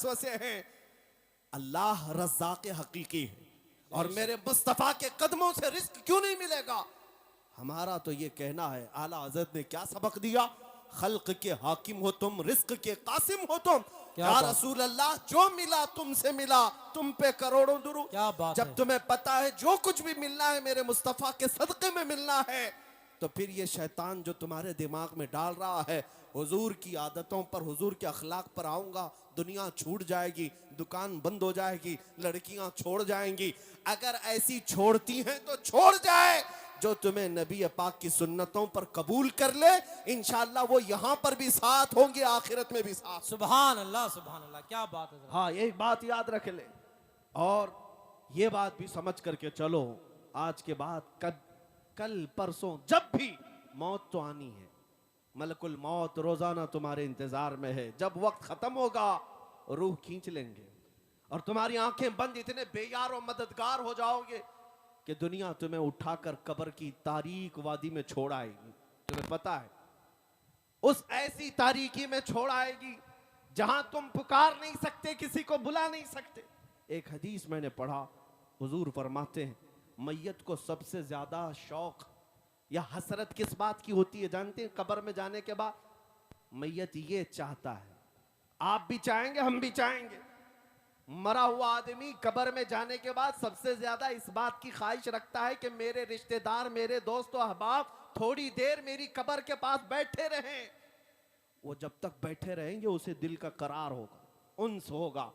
वसवसे हैं। अल्लाह रज़्ज़ाक़ हकीकी है और मेरे मुस्तफ़ा के कदमों से रिस्क क्यों नहीं मिलेगा। हमारा तो ये कहना है, आला हज़रत ने क्या सबक दिया, खल्क के हाकिम हो तुम, रिस्क के कासिम हो तुम। या रसूल अल्लाह, जो मिला तुमसे मिला, तुम पे करोड़ों दुरूद। क्या बात जब है। तुम्हें पता है जो कुछ भी मिलना है मेरे मुस्तफ़ा के सदक़े में मिलना है, तो फिर ये शैतान जो तुम्हारे दिमाग में डाल रहा है, हुजूर की आदतों पर, हुजूर के अखलाक पर आऊंगा, दुनिया छूट जाएगी, दुकान बंद हो जाएगी, लड़कियां छोड़ जाएंगी। अगर ऐसी छोड़ती हैं तो छोड़ जाए। जो तुम्हें नबी पाक की सुन्नतों पर कबूल कर ले, इंशाअल्लाह वो यहां पर भी साथ होंगे, आखिरत में भी साथ। सुभान अल्लाह, सुभान अल्लाह, क्या बात है। हाँ, एक बात याद रख ले और ये बात भी समझ करके चलो, आज के बाद कल परसों जब भी मौत तो आनी है, मलकुल मौत रोजाना तुम्हारे इंतजार में है। जब वक्त खत्म होगा रूह खींच लेंगे और तुम्हारी आंखें बंद इतने बेयार और मददगार हो जाओगे कि दुनिया तुम्हें उठाकर कब्र की तारीक वादी में छोड़ आएगी। तुम्हें पता है, उस ऐसी तारीकी में छोड़ आएगी जहां तुम पुकार नहीं सकते, किसी को बुला नहीं सकते। एक हदीस मैंने पढ़ा, हुजूर फरमाते हैं मैयत को सबसे ज्यादा शौक या हसरत किस बात की होती है जानते हैं? कब्र में जाने के बाद मैयत ये चाहता है, आप भी चाहेंगे, हम भी चाहेंगे, मरा हुआ आदमी कब्र में जाने के बाद सबसे ज्यादा इस बात की ख्वाहिश रखता है कि मेरे रिश्तेदार, मेरे दोस्त और अहबाब थोड़ी देर मेरी कब्र के पास बैठे रहें। वो जब तक बैठे रहेंगे उसे दिल का करार होगा, उन्स होगा,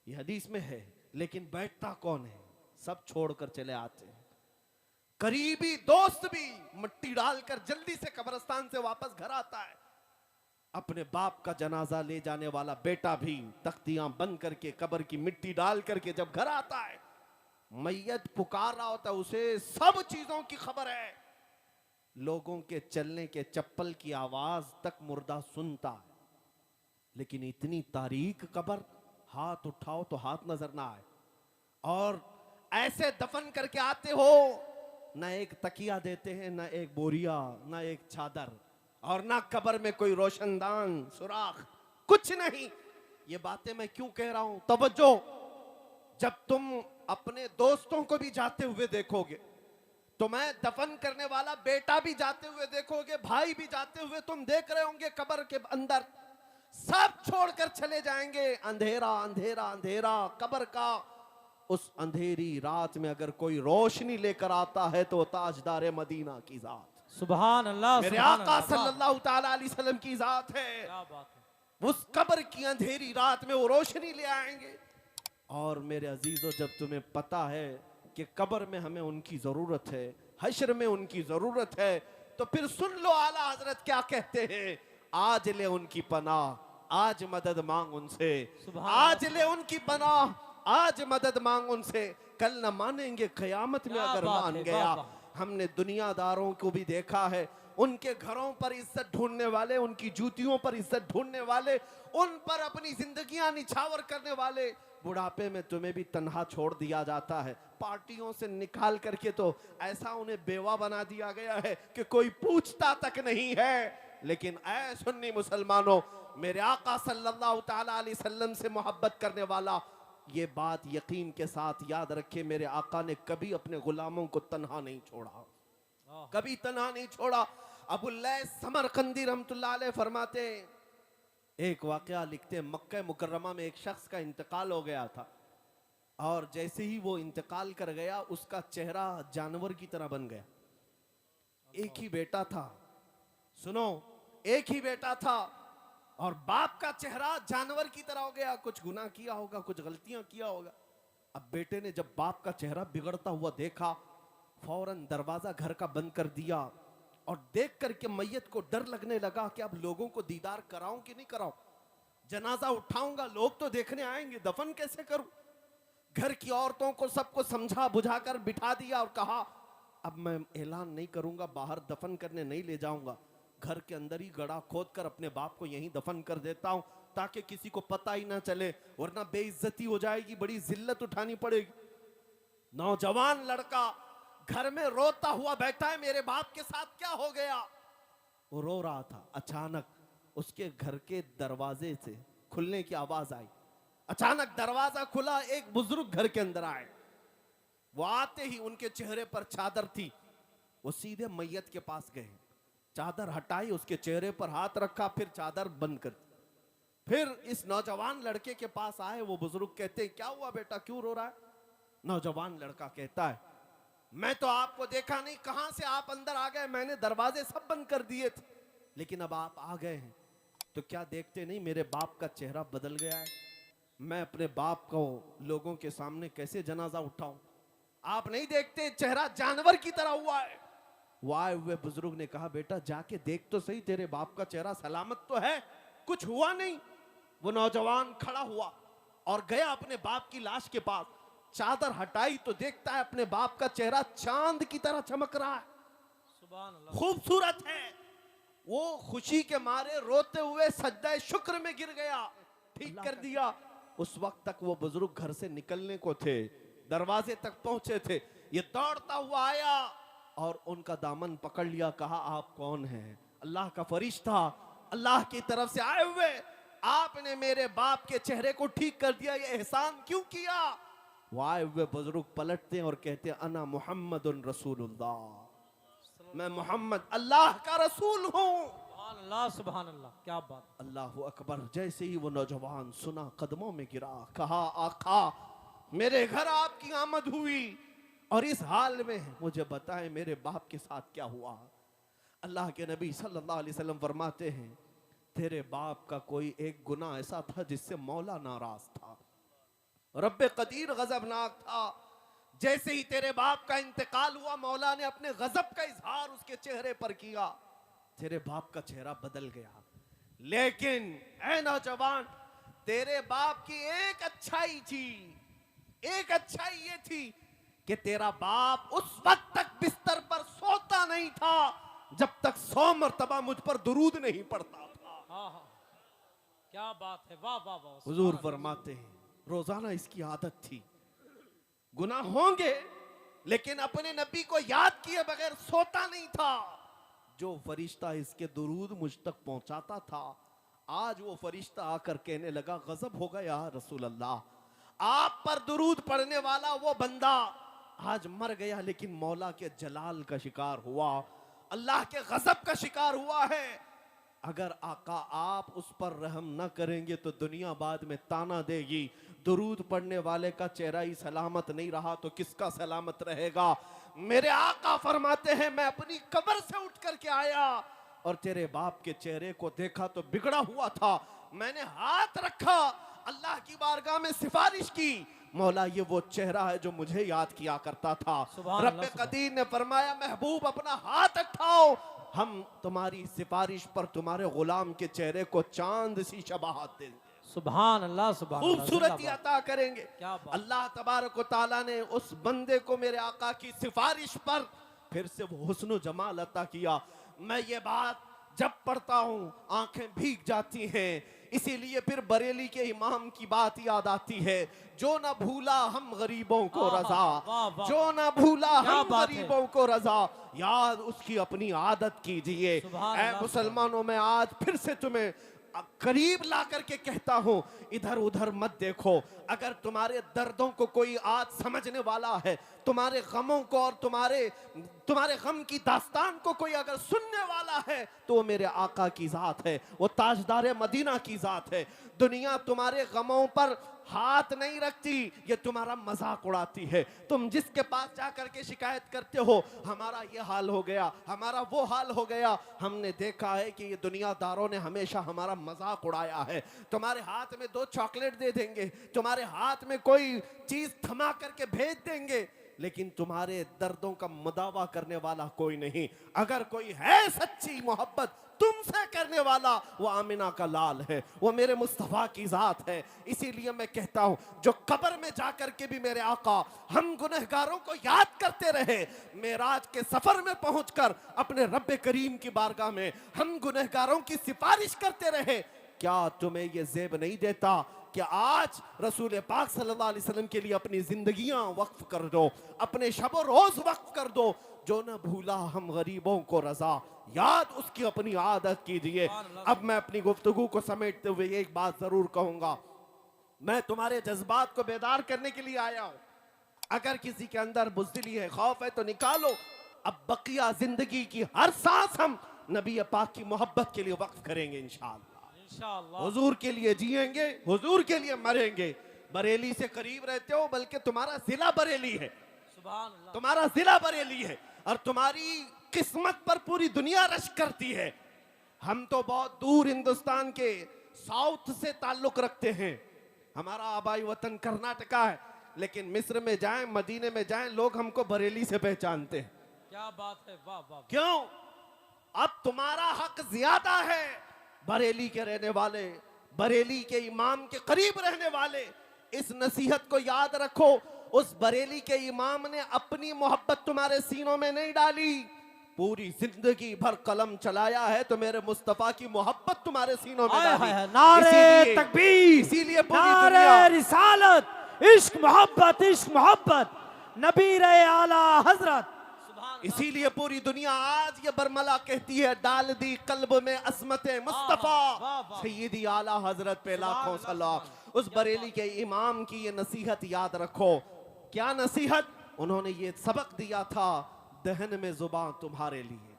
ये हदीस में है। लेकिन बैठता कौन है? सब छोड़कर चले आते हैं। करीबी दोस्त भी मिट्टी डालकर जल्दी से कब्रिस्तान से वापस घर आता है। अपने बाप का जनाजा ले जाने वाला बेटा भी तख्तियां बंद करके, कब्र की मिट्टी डाल करके जब घर आता है, मैयत पुकार रहा होता है, उसे सब चीजों की खबर है। लोगों के चलने के चप्पल की आवाज तक मुर्दा सुनता है, लेकिन इतनी तारीक कब्र, हाथ उठाओ तो हाथ नजर ना आए। और ऐसे दफन करके आते हो, ना एक तकिया देते हैं, ना एक बोरिया, ना एक चादर, और ना कब्र में कोई रोशनदान सुराख, कुछ नहीं। ये बातें मैं क्यों कह रहा हूं? तवज्जो, जब तुम अपने दोस्तों को भी जाते हुए देखोगे, तुम्हें दफन करने वाला बेटा भी जाते हुए देखोगे, भाई भी जाते हुए तुम देख रहे होंगे, कब्र के अंदर सब छोड़कर चले जाएंगे। अंधेरा अंधेरा अंधेरा कब्र का। उस अंधेरी रात में अगर कोई रोशनी लेकर आता है तो ताजदार मदीना की जात, सुभान अल्लाह, मेरे सुभान आका अल्लाह, सल्लल्लाहु ताला अलैहि वसल्लम की जात है। क्या बात है। उस कब्र की अंधेरी रात में वो रोशनी ले आएंगे। और मेरे अजीजों, जब तुम्हें पता है कि कब्र में हमें उनकी जरूरत है, हश्र में उनकी जरूरत है, तो फिर सुन लो आला हजरत क्या कहते हैं, आज ले उनकी पनाह, आज मदद मांग उनसे, आज ले उनकी पनाह, आज मदद मांग उनसे। कल न मानेंगे कयामत में अगर मान गया। हमने दुनियादारों को भी देखा है, उनके घरों पर इज्जत ढूंढने वाले, उनकी जूतियों पर इज्जत ढूंढने वाले, उन पर अपनी जिंदगियां निछावर करने वाले, बुढ़ापे में तुम्हें भी तन्हा छोड़ दिया जाता है। पार्टियों से निकाल करके तो ऐसा उन्हें बेवा बना दिया गया है कि कोई पूछता तक नहीं है। लेकिन ऐ सुन्नी मुसलमानों, मेरे आका सल्लल्लाहु ताला अलैहि वसल्लम से मोहब्बत करने वाला ये बात यकीन के साथ याद रखे, मेरे आका ने कभी अपने गुलामों को तन्हा नहीं छोड़ा, कभी तन्हा नहीं छोड़ा। अबुल्लैस समरकंदी रहमतुल्लाह अलैह फरमाते, एक वाकया लिखते, मक्का मुकर्रमा में एक शख्स का इंतकाल हो गया था, और जैसे ही वो इंतकाल कर गया उसका चेहरा जानवर की तरह बन गया। एक ही बेटा था, सुनो, एक ही बेटा था, और बाप का चेहरा जानवर की तरह हो गया। कुछ गुनाह किया होगा, कुछ गलतियां किया होगा। अब बेटे ने जब बाप का चेहरा बिगड़ता हुआ देखा, फौरन दरवाजा घर का बंद कर दिया, और देख करके मैयत को डर लगने लगा कि अब लोगों को दीदार कराऊं कि नहीं कराऊं, जनाजा उठाऊंगा, लोग तो देखने आएंगे, दफन कैसे करूं। घर की औरतों को सबको समझा बुझाकर बिठा दिया और कहा अब मैं ऐलान नहीं करूंगा, बाहर दफन करने नहीं ले जाऊंगा, घर के अंदर ही गड़ा खोद कर अपने बाप को यहीं दफन कर देता हूं, ताकि किसी को पता ही ना चले, वरना बेइज्जती हो जाएगी, बड़ी जिल्लत उठानी पड़ेगी। नौजवान लड़का घर में रोता हुआ बैठा है, मेरे बाप के साथ क्या हो गया? वो रो रहा था। अचानक उसके घर के दरवाजे से खुलने की आवाज आई। अचानक दरवाजा खुला, एक बुजुर्ग घर के अंदर आए। वो आते ही उनके चेहरे पर चादर थी। वो सीधे मैयत के पास गए, चादर हटाई, उसके चेहरे पर हाथ रखा, फिर चादर बंद कर दी। फिर इस नौजवान लड़के के पास आए। वो बुजुर्ग कहते हैं, क्या हुआ बेटा, क्यों रो रहा है? नौजवान लड़का कहता है, मैं तो आपको देखा नहीं, कहां से आप अंदर आ गए? मैंने दरवाजे सब बंद कर दिए थे, लेकिन अब आप आ गए हैं तो क्या देखते नहीं मेरे बाप का चेहरा बदल गया है? मैं अपने बाप को लोगों के सामने कैसे जनाजा उठाऊं? आप नहीं देखते चेहरा जानवर की तरह हुआ है। वो आए हुए बुजुर्ग ने कहा, बेटा जाके देख तो सही, तेरे बाप का चेहरा सलामत तो है, कुछ हुआ नहीं। वो नौजवान खड़ा हुआ और गया अपने बाप की लाश के पास। चादर हटाई तो देखता है अपने बाप का चेहरा चांद की तरह चमक रहा है, सुभान अल्लाह। खूबसूरत है। वो खुशी के मारे रोते हुए सजदा शुक्र में गिर गया, ठीक कर दिया। उस वक्त तक वो बुजुर्ग घर से निकलने को थे, दरवाजे तक पहुंचे थे। ये दौड़ता हुआ आया और उनका दामन पकड़ लिया, कहा, आप कौन हैं? अल्लाह का फरिश्ता, अल्लाह की तरफ से आए हुए, आपने मेरे बाप के चेहरे को ठीक कर दिया, ये एहसान क्यों किया? वो आए हुए बुजुर्ग पलटते हैं और कहते हैं, अना मुहम्मदुन रसूलुल्लाह, मैं मोहम्मद अल्लाह का रसूल हूं। सुभान अल्लाह, सुभान अल्लाह, क्या बात। अल्लाह अकबर। जैसे ही वो नौजवान सुना, कदमों में गिरा, कहा, आका मेरे घर आपकी आमद हुई और इस हाल में मुझे बताएं मेरे बाप के साथ क्या हुआ? अल्लाह के नबी सल्लल्लाहु अलैहि वसल्लम फरमाते हैं, तेरे बाप का कोई एक गुनाह ऐसा था जिससे मौला नाराज था, रब्बे कदीर गजबनाक था। जैसे ही तेरे बाप का इंतकाल हुआ, मौला ने अपने गजब का इजहार उसके चेहरे पर किया, तेरे बाप का चेहरा बदल गया। लेकिन ऐ नौजवान, तेरे बाप की एक अच्छाई थी, एक अच्छाई ये थी कि तेरा बाप उस वक्त तक बिस्तर पर सोता नहीं था जब तक 100 मर्तबा मुझ पर दुरूद नहीं पड़ता था। हाँ हाँ, क्या बात है, वाह वाह वाह। हुजूर फरमाते हैं, रोजाना इसकी आदत थी, गुनाह होंगे लेकिन अपने नबी को याद किए बगैर सोता नहीं था। जो फरिश्ता इसके दुरूद मुझ तक पहुंचाता था, आज वो फरिश्ता आकर कहने लगा, गजब हो गया रसूल अल्लाह, आप पर दुरूद पढ़ने वाला वो बंदा आज मर गया लेकिन मौला के जलाल का शिकार हुआ, अल्लाह के गजब का शिकार हुआ है। अगर आका आप उस पर रहम न करेंगे तो दुनिया बाद में ताना देगी, दुरूद पढ़ने वाले का चेहरा ही सलामत नहीं रहा तो किसका सलामत रहेगा? मेरे आका फरमाते हैं, मैं अपनी कब्र से उठ करके आया और तेरे बाप के चेहरे को देखा तो बिगड़ा हुआ था, मैंने हाथ रखा, अल्लाह की बारगाह में सिफारिश की, मौला ये वो चेहरा है जो मुझे याद किया करता था। रब्बे कदीर ने फरमाया, महबूब अपना हाथ उठाओ, हम तुम्हारी सिफारिश पर तुम्हारे गुलाम के चेहरे को चांद सी शबाहत देंगे, सुभान अल्लाह, सुभान अल्लाह, खूबसूरती अता करेंगे। क्या बात। अल्लाह तबारक व तआला ने उस बंदे को मेरे आका की सिफारिश पर फिर से वो हुस्न जमाल अता किया। मैं ये बात जब पढ़ता हूँ आंखें भीग जाती हैं, इसीलिए फिर बरेली के इमाम की बात याद आती है, जो ना भूला हम गरीबों को रजा, जो ना भूला हम गरीबों को रजा, याद उसकी अपनी आदत कीजिए। ऐ मुसलमानों, में आज फिर से तुम्हें करीब ला करके कहता हूं, इधर उधर मत देखो। अगर तुम्हारे दर्दों को कोई आज समझने वाला है, तुम्हारे गमों को और तुम्हारे गम की दास्तान को कोई अगर सुनने वाला है तो वो मेरे आका की जात है, वो ताजदार मदीना की जात है। दुनिया तुम्हारे गमों पर हाथ नहीं रखती, ये तुम्हारा मजाक उड़ाती है। तुम जिसके पास जाकर के शिकायत करते हो, हमारा ये हाल हो गया, हमारा वो हाल हो गया, हमने देखा है कि ये दुनियादारों ने हमेशा हमारा मजाक उड़ाया है। तुम्हारे हाथ में 2 चॉकलेट दे देंगे, तुम्हारे हाथ में कोई चीज थमा करके भेज देंगे, लेकिन तुम्हारे दर्दों का मुदावा करने वाला कोई नहीं। अगर कोई है सच्ची मोहब्बत तुमसे करने वाला, वो आमिना का लाल है, वो मेरे मुस्तफा की जात है। इसीलिए मैं कहता हूं, जो कब्र में जाकर के भी मेरे आका हम गुनहगारों को याद करते रहे, मेराज के सफर में पहुंचकर अपने रब्बे करीम की बारगाह में हम गुनहगारों की सिफारिश करते रहे, क्या तुम्हें ये जेब नहीं देता कि आज रसूल पाक सल्लल्लाहु अलैहि वसल्लम के लिए अपनी जिंदगियां वक्फ कर दो, अपने शब रोज वक्फ कर दो। जो न भूला हम गरीबों को रजा, याद उसकी अपनी आदत कीजिए। अब मैं अपनी गुफ्तगू को समेटते हुए एक बात जरूर कहूंगा, मैं तुम्हारे जज्बात को बेदार करने के लिए आया हूं। अगर किसी के अंदर बुज़दिली है, खौफ है, तो निकालो। अब बकिया जिंदगी की हर सांस हम नबी पाक की मोहब्बत के लिए वक्फ करेंगे इंशाअल्लाह। इंशाअल्लाह। हुजूर के लिए जिएंगे, हुजूर के लिए मरेंगे। बरेली से करीब रहते हो, बल्कि तुम्हारा जिला बरेली है, सुभान अल्लाह। तुम्हारा जिला बरेली है, और तुम्हारी किस्मत पर पूरी दुनिया रश करती है। हम तो बहुत दूर हिंदुस्तान के साउथ से ताल्लुक रखते हैं, हमारा आबाई वतन कर्नाटका है, लेकिन मिस्र में जाएं, मदीने में जाएं, लोग हमको बरेली से पहचानते हैं। क्या बात है, वाह वाह। क्यों? अब तुम्हारा हक ज्यादा है। बरेली के रहने वाले, बरेली के इमाम के करीब रहने वाले, इस नसीहत को याद रखो। उस बरेली के इमाम ने अपनी मोहब्बत तुम्हारे सीनों में नहीं डाली, पूरी जिंदगी भर कलम चलाया है तो मेरे मुस्तफा की मोहब्बत तुम्हारे सीनों में डाली। नारे तकबीर, इसीलिए पूरी नारे दुनिया, रिसालत, इश्क मोहब्बत, इश्क मोहब्बत, नबी रे आला हजरत। इसीलिए पूरी दुनिया आज ये बरमला कहती है, डाल दी कल्ब में असमते मुस्तफा सैयदी आला हजरत पे लाखों सलाम। उस बरेली के इमाम की ये नसीहत याद रखो। क्या नसीहत? उन्होंने ये सबक दिया था, दहन में जुबान तुम्हारे लिए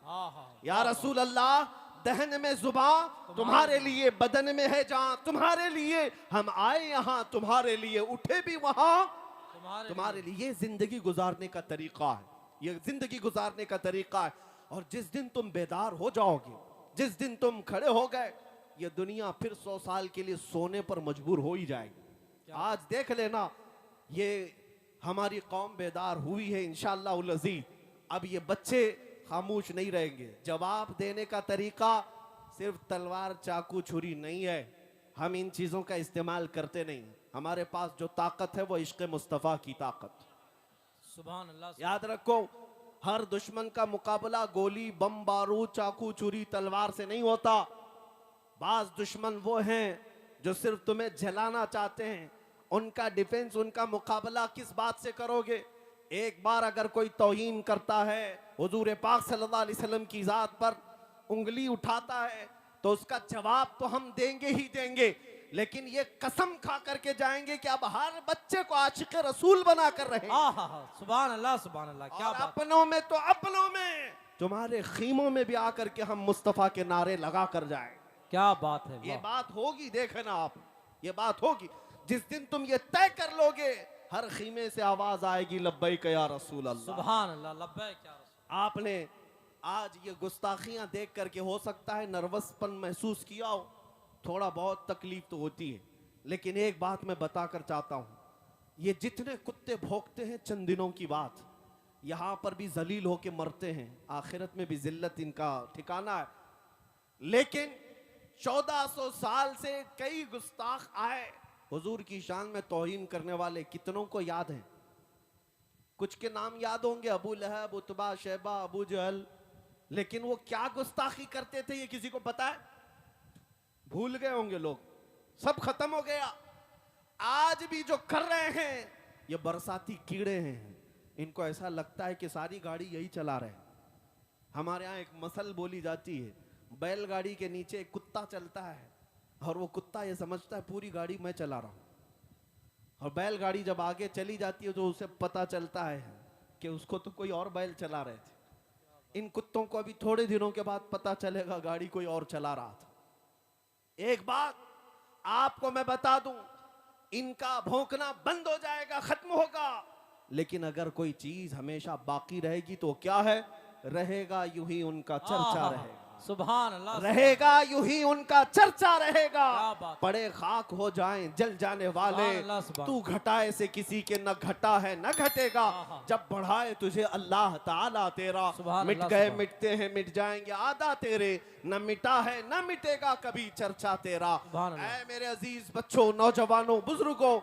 या रसूल अल्लाह, दहन में जुबान तुम्हारे लिए, बदन में है जान तुम्हारे लिए। हम आए यहाँ तुम्हारे लिए, उठे भी वहां तुम्हारे लिए। ये जिंदगी गुजारने का तरीका है, ये जिंदगी गुजारने का तरीका है। और जिस दिन तुम बेदार हो जाओगे, जिस दिन तुम खड़े हो गए, ये दुनिया फिर 100 साल के लिए सोने पर मजबूर हो ही जाएगी। आज देख लेना, ये हमारी कौम बेदार हुई है इंशाअल्लाह उल अज़ीज़। अब ये बच्चे खामोश नहीं रहेंगे। जवाब देने का तरीका सिर्फ तलवार, चाकू, छुरी नहीं है। हम इन चीजों का इस्तेमाल करते नहीं। हमारे पास जो ताकत है वो इश्क़ मुस्तफ़ा की ताकत। सुभान अल्लाह। याद रखो, हर दुश्मन का मुकाबला गोली, बम, बारूद, चाकू, छुरी, तलवार से नहीं होता। बाज दुश्मन वो हैं जो सिर्फ तुम्हें जलाना चाहते हैं। उनका डिफेंस, उनका मुकाबला किस बात से करोगे? एक बार अगर कोई तौहीन करता है, हुजूर पाक सल्लल्लाहु अलैहि वसल्लम की जात पर उंगली उठाता है, तो उसका जवाब तो हम देंगे ही देंगे, लेकिन ये कसम खा करके जाएंगे कि अब हर बच्चे को आशिक रसूल बना कर रहे हैं। सुभान अल्लाह, सुभान अल्लाह। क्या बात। अपनों में तो अपनों में, तुम्हारे खीमों में भी आकर के हम मुस्तफा के नारे लगा कर जाए। क्या बात है, ये बात होगी, देखना आप, ये बात होगी। जिस दिन तुम ये तय कर लोगे, हर खीमे से आवाज आएगी, लब्बैक या रसूल अल्लाह। सुभान अल्लाह, लब्बैक या रसूल। आपने आज ये गुस्ताखियां देख करके हो सकता है नर्वसपन महसूस किया हो, थोड़ा बहुत तकलीफ तो होती है, लेकिन एक बात मैं बताकर चाहता हूं, ये जितने कुत्ते भौंकते हैं चंद दिनों की बात, यहां पर भी जलील होके मरते हैं, आखिरत में भी जिल्लत इनका ठिकाना है। लेकिन 1400 साल से कई गुस्ताख आए, हुजूर की शान में तौहीन करने वाले कितनों को याद हैं? कुछ के नाम याद होंगे, अबू लहब, उतबा, शैबा, अबू जहल, लेकिन वो क्या गुस्ताखी करते थे ये किसी को पता है? भूल गए होंगे लोग, सब खत्म हो गया। आज भी जो कर रहे हैं ये बरसाती कीड़े हैं, इनको ऐसा लगता है कि सारी गाड़ी यही चला रहे हैं। हमारे यहाँ एक मसल बोली जाती है, बैलगाड़ी के नीचे एक कुत्ता चलता है और वो कुत्ता ये समझता है पूरी गाड़ी मैं चला रहा हूं, और बैलगाड़ी जब आगे चली जाती है तो उसे पता चलता है कि उसको तो कोई और बैल चला रहे थे। इन कुत्तों को अभी थोड़े दिनों के बाद पता चलेगा गाड़ी कोई और चला रहा था। एक बात आपको मैं बता दूं, इनका भौंकना बंद हो जाएगा, खत्म होगा, लेकिन अगर कोई चीज हमेशा बाकी रहेगी तो क्या है? रहेगा यूं ही उनका चर्चा रहेगा। सुभान अल्लाह, रहेगा यूं ही उनका चर्चा रहेगा। पड़े खाक हो जाएं जल जाने वाले, तू घटाए से किसी के न घटा है न घटेगा, जब बढ़ाए तुझे अल्लाह ताला तेरा। मिट गए मिटते हैं मिट जाएंगे आदा तेरे, न मिटा है न मिटेगा कभी चर्चा तेरा। ऐ मेरे अजीज बच्चों, नौजवानों, बुजुर्गों,